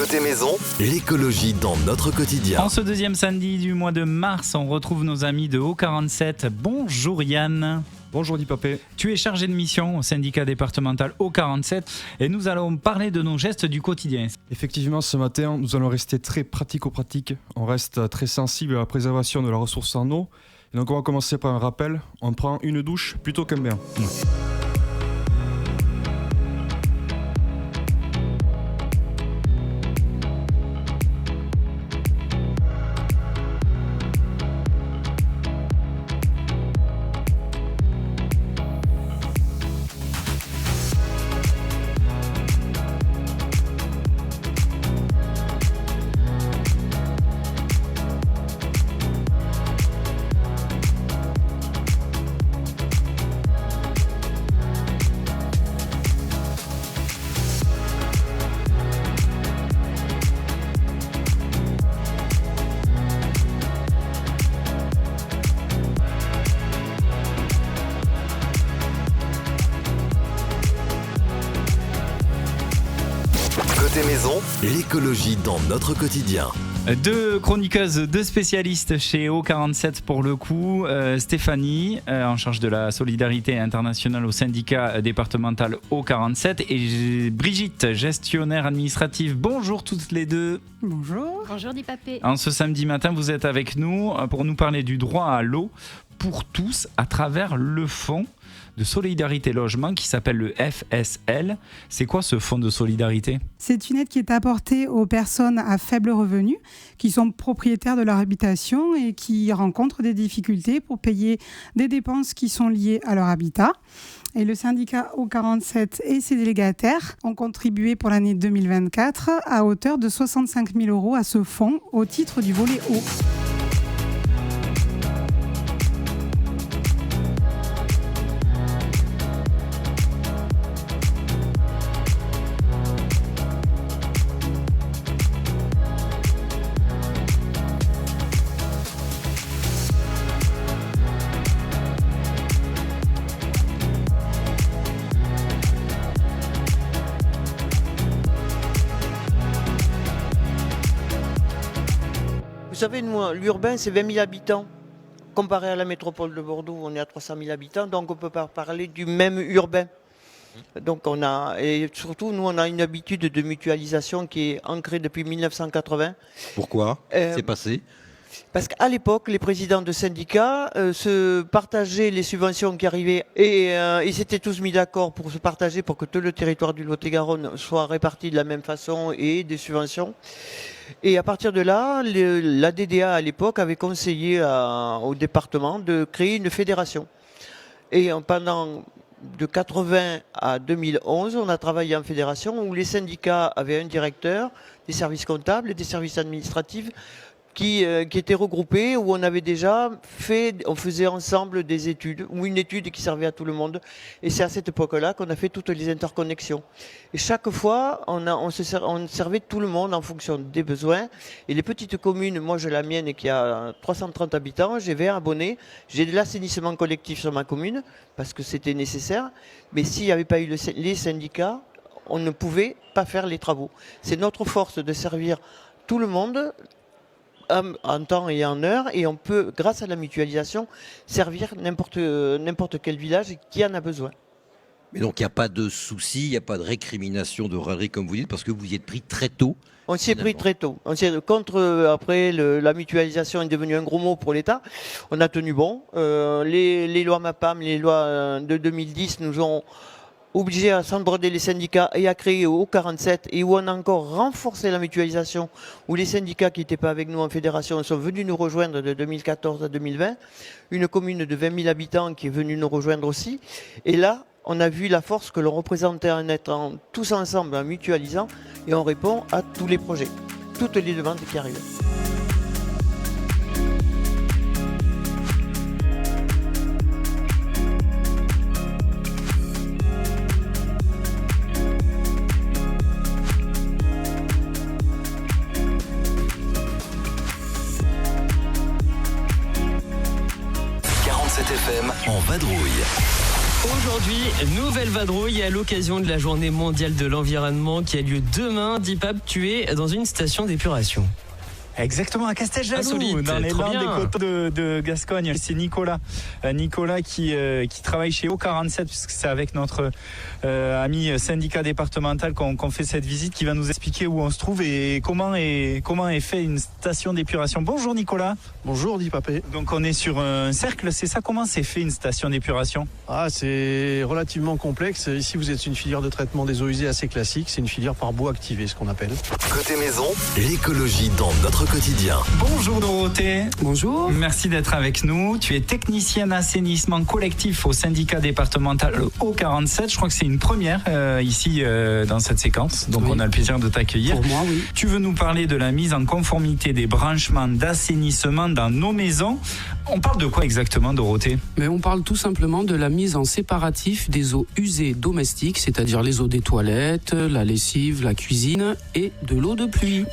Côté maison, l'écologie dans notre quotidien. En ce deuxième samedi du mois de mars, on retrouve nos amis de O47. Bonjour Yann. Bonjour Dipapé. Tu es chargé de mission au syndicat départemental O47 et nous allons parler de nos gestes du quotidien. Effectivement, ce matin, nous allons rester très pratico-pratique. On reste très sensible à la préservation de la ressource en eau. Et donc on va commencer par un rappel. On prend une douche plutôt qu'un bain. Côté maison, l'écologie dans notre quotidien. Deux chroniqueuses, deux spécialistes chez O47 pour le coup. Stéphanie, en charge de la solidarité internationale au syndicat départemental O47, et Brigitte, gestionnaire administrative. Bonjour toutes les deux. Bonjour. Bonjour Dipapé. En ce samedi matin, vous êtes avec nous pour nous parler du droit à l'eau pour tous à travers le fonds de solidarité logement qui s'appelle le FSL. C'est quoi ce fonds de solidarité ? C'est une aide qui est apportée aux personnes à faible revenu qui sont propriétaires de leur habitation et qui rencontrent des difficultés pour payer des dépenses qui sont liées à leur habitat. Et le syndicat O47 et ses délégataires ont contribué pour l'année 2024 à hauteur de 65 000 € à ce fonds au titre du volet eau. Vous savez, nous, l'urbain, c'est 20 000 habitants. Comparé à la métropole de Bordeaux, on est à 300 000 habitants, donc on ne peut pas parler du même urbain. Donc et surtout, nous, on a une habitude de mutualisation qui est ancrée depuis 1980. Pourquoi ? C'est passé ? Parce qu'à l'époque, les présidents de syndicats se partageaient les subventions qui arrivaient et ils s'étaient tous mis d'accord pour se partager pour que tout le territoire du Lot-et-Garonne soit réparti de la même façon et des subventions. Et à partir de là, la DDA à l'époque avait conseillé au département de créer une fédération. Et pendant de 80 à 2011, on a travaillé en fédération où les syndicats avaient un directeur, des services comptables et des services administratifs qui étaient regroupés, où on avait déjà on faisait ensemble des études, ou une étude qui servait à tout le monde. Et c'est à cette époque-là qu'on a fait toutes les interconnexions. Et chaque fois, on servait tout le monde en fonction des besoins. Et les petites communes, moi j'ai la mienne qui a 330 habitants, j'ai 20 abonnés, j'ai de l'assainissement collectif sur ma commune, parce que c'était nécessaire. Mais s'il n'y avait pas eu les syndicats, on ne pouvait pas faire les travaux. C'est notre force de servir tout le monde, en temps et en heure, et on peut, grâce à la mutualisation, servir n'importe quel village qui en a besoin. Mais donc il n'y a pas de souci, il n'y a pas de récrimination, de râlerie comme vous dites, parce que vous y êtes pris très tôt. On s'y est pris très tôt. Après, la mutualisation est devenue un gros mot pour l'État. On a tenu bon. Les lois MAPAM, les lois de 2010 nous ont obligés à s'emborder les syndicats et à créer au 47, et où on a encore renforcé la mutualisation, où les syndicats qui n'étaient pas avec nous en fédération sont venus nous rejoindre de 2014 à 2020. Une commune de 20 000 habitants qui est venue nous rejoindre aussi. Et là, on a vu la force que l'on représentait en étant tous ensemble, en mutualisant, et on répond à tous les projets, toutes les demandes qui arrivent. FM en vadrouille. Aujourd'hui, nouvelle vadrouille à l'occasion de la journée mondiale de l'environnement qui a lieu demain. Dipap, tu es dans une station d'épuration. Exactement, à Casteljaloux, Insolite, dans les trop Landes bien. des coteaux de Gascogne. C'est Nicolas qui travaille chez O47, puisque c'est avec notre ami syndicat départemental qu'on fait cette visite, qui va nous expliquer où on se trouve et comment est fait une station d'épuration. Bonjour Nicolas. Bonjour, dit Papé. Donc on est sur un cercle, c'est ça? Comment c'est fait une station d'épuration? C'est relativement complexe. Ici, vous êtes une filière de traitement des eaux usées assez classique. C'est une filière par bois activé, ce qu'on appelle. Côté maison, l'écologie dans notre quotidien. Bonjour Dorothée. Bonjour. Merci d'être avec nous. Tu es technicienne assainissement collectif au syndicat départemental O47. Je crois que c'est une première ici dans cette séquence. Donc oui. On a le plaisir de t'accueillir. Pour moi, oui. Tu veux nous parler de la mise en conformité des branchements d'assainissement dans nos maisons. On parle de quoi exactement, Dorothée? Mais on parle tout simplement de la mise en séparatif des eaux usées domestiques, c'est-à-dire les eaux des toilettes, la lessive, la cuisine et de l'eau de pluie.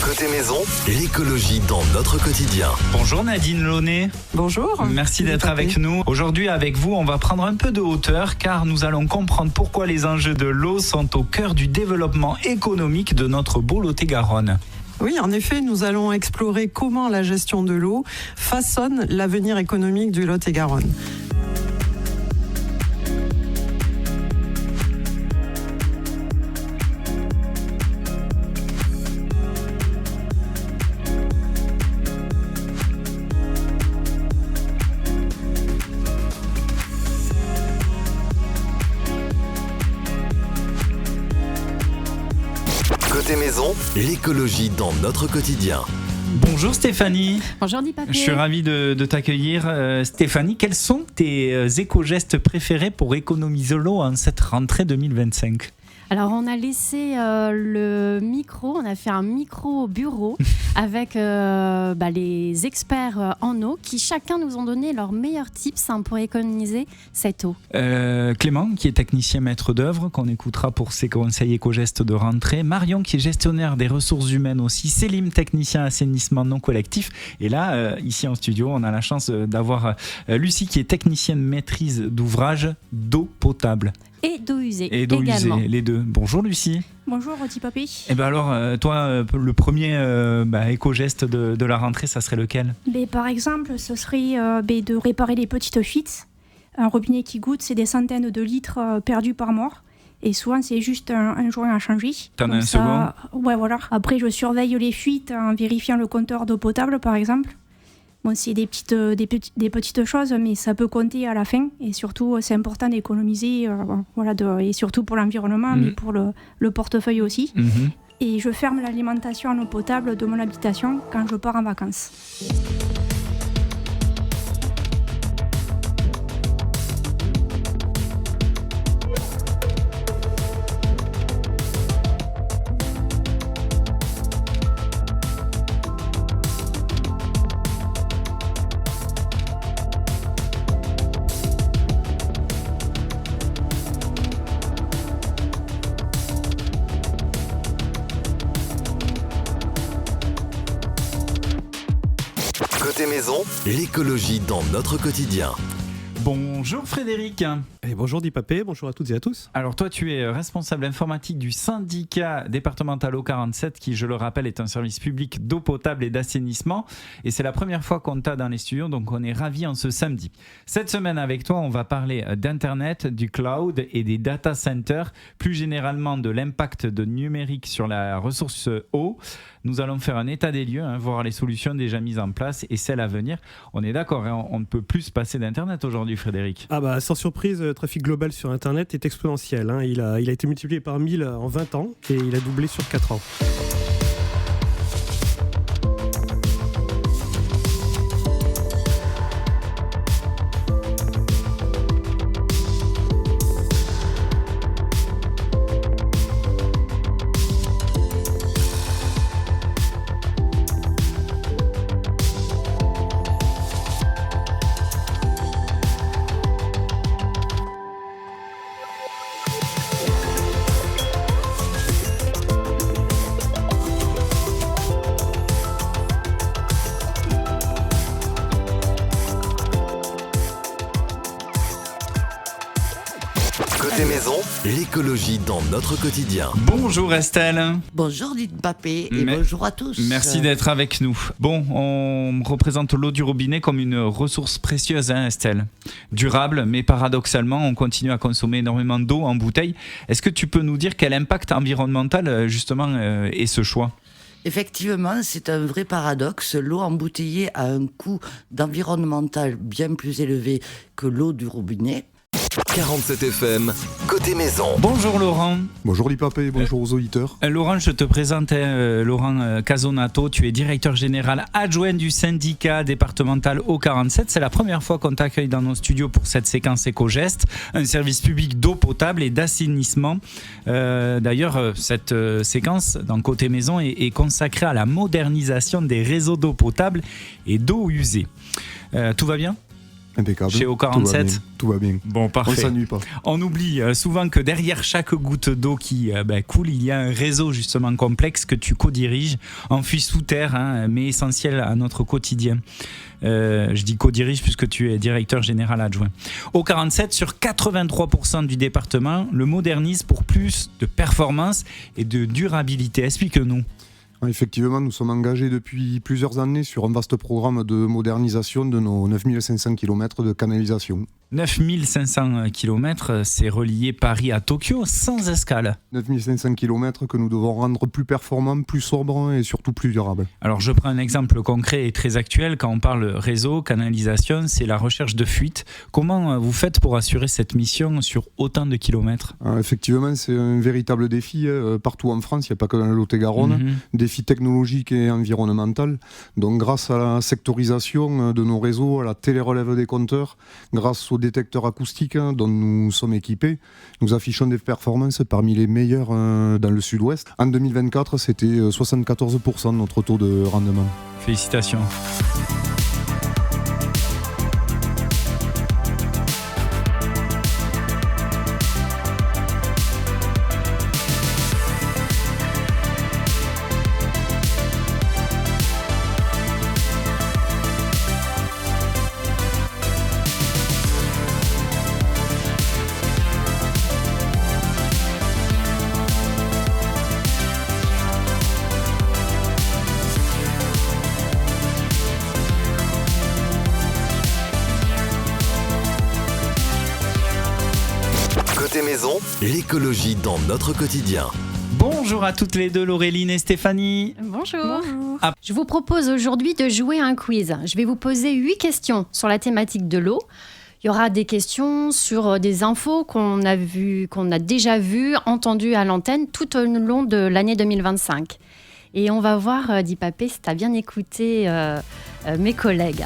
Côté maison, l'écologie dans notre quotidien. Bonjour Nadine Launay. Bonjour. Merci d'être avec nous. Aujourd'hui, avec vous, on va prendre un peu de hauteur car nous allons comprendre pourquoi les enjeux de l'eau sont au cœur du développement économique de notre beau Lot-et-Garonne. Oui, en effet, nous allons explorer comment la gestion de l'eau façonne l'avenir économique du Lot-et-Garonne. Côté maison, l'écologie dans notre quotidien. Bonjour Stéphanie. Bonjour Dipapé. Je suis ravi de t'accueillir. Stéphanie, quels sont tes éco-gestes préférés pour économiser l'eau en cette rentrée 2025 ? Alors on a laissé le micro, on a fait un micro bureau avec les experts en eau qui chacun nous ont donné leurs meilleurs tips pour économiser cette eau. Clément qui est technicien maître d'œuvre qu'on écoutera pour ses conseils éco-gestes de rentrée. Marion qui est gestionnaire des ressources humaines aussi. Célim, technicien assainissement non collectif. Et là, ici en studio, on a la chance d'avoir Lucie qui est technicienne maîtrise d'ouvrage d'eau potable. Et d'eau usée Et d'eau également. usée, les deux. Bonjour Lucie. Bonjour Dipapé. Et ben alors, toi, le premier éco-geste de la rentrée, ça serait lequel ? Par exemple, ce serait de réparer les petites fuites. Un robinet qui goutte, c'est des centaines de litres perdus par mois. Et souvent, c'est juste un joint à changer. T'en as un second ? Ouais, voilà. Après, je surveille les fuites en vérifiant le compteur d'eau potable, par exemple. Bon, c'est des petites choses, mais ça peut compter à la fin. Et surtout, c'est important d'économiser, et surtout pour l'environnement, mais pour le portefeuille aussi. Et je ferme l'alimentation en eau potable de mon habitation quand je pars en vacances. Côté maison, l'écologie dans notre quotidien. Bonjour Frédéric. Et bonjour Dipapé, bonjour à toutes et à tous. Alors toi tu es responsable informatique du syndicat départemental O47 qui, je le rappelle, est un service public d'eau potable et d'assainissement, et c'est la première fois qu'on t'a dans les studios, donc on est ravis en ce samedi. Cette semaine avec toi on va parler d'internet, du cloud et des data centers, plus généralement de l'impact de numérique sur la ressource eau. Nous allons faire un état des lieux, voir les solutions déjà mises en place et celles à venir. On est d'accord, on ne peut plus se passer d'internet aujourd'hui, Frédéric. Ah bah sans surprise, le trafic global sur internet est exponentiel. Il a été multiplié par 1000 en 20 ans et il a doublé sur 4 ans. Côté maison, l'écologie dans notre quotidien. Bonjour Estelle. Bonjour Dipapé et bonjour à tous. Merci d'être avec nous. Bon, on représente l'eau du robinet comme une ressource précieuse, Estelle. Durable, mais paradoxalement, on continue à consommer énormément d'eau en bouteille. Est-ce que tu peux nous dire quel impact environnemental, justement, est ce choix ? Effectivement, c'est un vrai paradoxe. L'eau embouteillée a un coût d'environnemental bien plus élevé que l'eau du robinet. 47 FM, côté maison. Bonjour Laurent. Bonjour Dipapé, bonjour aux auditeurs. Laurent, je te présente Laurent Casonato, tu es directeur général adjoint du syndicat départemental O47. C'est la première fois qu'on t'accueille dans nos studios pour cette séquence Éco-Geste, un service public d'eau potable et d'assainissement. D'ailleurs, cette séquence dans Côté Maison est consacrée à la modernisation des réseaux d'eau potable et d'eau usée. Tout va bien ? Impeccable. Chez O47 tout va bien. Bon, parfait. On s'ennuie pas. On oublie souvent que derrière chaque goutte d'eau qui coule, il y a un réseau justement complexe que tu co-diriges, enfui sous terre, mais essentiel à notre quotidien. Je dis co-dirige puisque tu es directeur général adjoint. O47, sur 83% du département, le modernise pour plus de performance et de durabilité. Explique-nous. Effectivement, nous sommes engagés depuis plusieurs années sur un vaste programme de modernisation de nos 9500 km de canalisation. 9500 km, c'est relier Paris à Tokyo sans escale. 9500 km que nous devons rendre plus performants, plus sobres et surtout plus durables. Alors je prends un exemple concret et très actuel. Quand on parle réseau, canalisation, c'est la recherche de fuite. Comment vous faites pour assurer cette mission sur autant de kilomètres ? Effectivement, c'est un véritable défi. Partout en France, il n'y a pas que dans le Lot-et-Garonne. Défi technologique et environnemental. Donc grâce à la sectorisation de nos réseaux, à la télérelève des compteurs, grâce aux détecteurs acoustiques dont nous sommes équipés, nous affichons des performances parmi les meilleures dans le sud-ouest. En 2024, c'était 74% de notre taux de rendement. Félicitations. Côté maison, l'écologie dans notre quotidien. Bonjour à toutes les deux, Laureline et Stéphanie. Bonjour. Je vous propose aujourd'hui de jouer à un quiz. Je vais vous poser 8 questions sur la thématique de l'eau. Il y aura des questions sur des infos qu'on a déjà vues, entendues à l'antenne tout au long de l'année 2025. Et on va voir, Dipapé, si tu as bien écouté mes collègues.